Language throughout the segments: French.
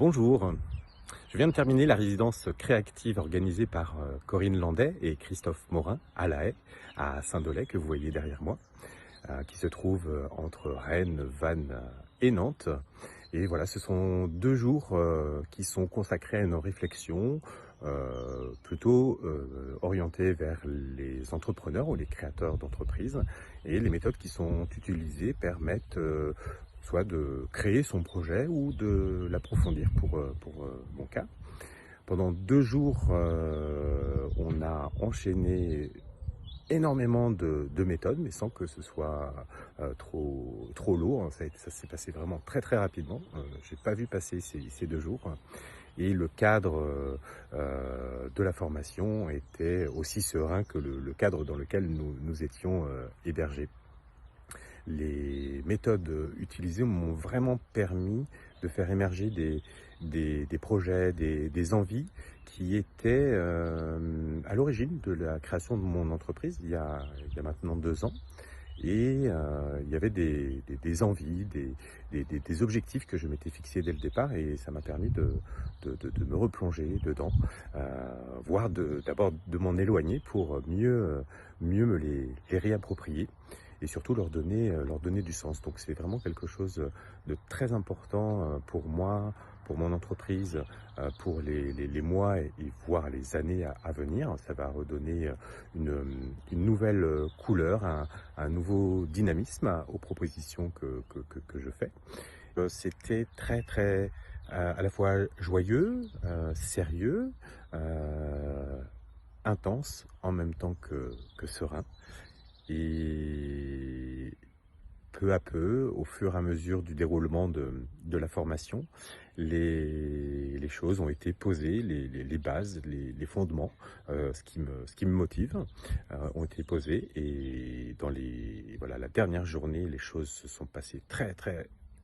Bonjour, je viens de terminer la résidence créative organisée par Corinne Landais et Christophe Morin à La Haye, à Saint-Dolay, que vous voyez derrière moi, qui se trouve entre Rennes, Vannes et Nantes. Et voilà, ce sont 2 jours qui sont consacrés à une réflexion plutôt orientée vers les entrepreneurs ou les créateurs d'entreprises. Et les méthodes qui sont utilisées permettent soit de créer son projet ou de l'approfondir pour mon cas. Pendant 2 jours, on a enchaîné énormément de méthodes, mais sans que ce soit trop lourd. Ça s'est passé vraiment très rapidement. J'ai pas vu passer ces 2 jours. Et le cadre de la formation était aussi serein que le cadre dans lequel nous étions hébergés. Les méthodes utilisées m'ont vraiment permis de faire émerger des projets, des envies qui étaient à l'origine de la création de mon entreprise il y a maintenant 2 ans. Et il y avait des envies, des objectifs que je m'étais fixés dès le départ, et ça m'a permis de me replonger dedans, voire d'abord de m'en éloigner pour mieux me les réapproprier et surtout leur donner du sens. Donc c'est vraiment quelque chose de très important pour moi, pour mon entreprise, pour les mois et voire les années à venir. Ça va redonner une nouvelle couleur, un nouveau dynamisme aux propositions que je fais. C'était très à la fois joyeux, sérieux, intense en même temps que serein. Et peu à peu, au fur et à mesure du déroulement de la formation, les choses ont été posées, les bases, les fondements, ce qui me motive, ont été posés. Et dans la dernière journée, les choses se sont passées très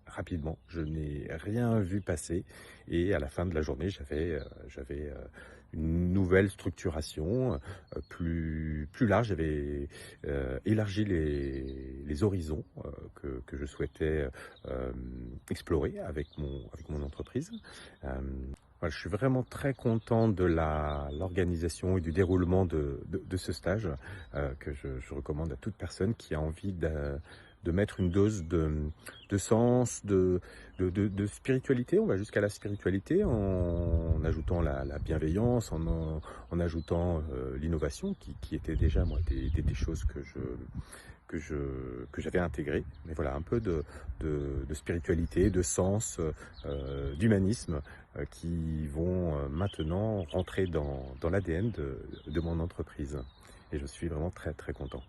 rapidement. Je n'ai rien vu passer, et à la fin de la journée, j'avais une nouvelle structuration plus large. J'avais élargi les horizons que je souhaitais explorer avec mon entreprise. Voilà, je suis vraiment très content de l'organisation et du déroulement de ce stage que je recommande à toute personne qui a envie de mettre une dose de sens, de spiritualité. On va jusqu'à la spiritualité en ajoutant la bienveillance, en ajoutant l'innovation qui était déjà moi des choses que j'avais intégrées. Mais voilà, un peu de spiritualité, de sens, d'humanisme qui vont maintenant rentrer dans l'ADN de mon entreprise. Et je suis vraiment très content.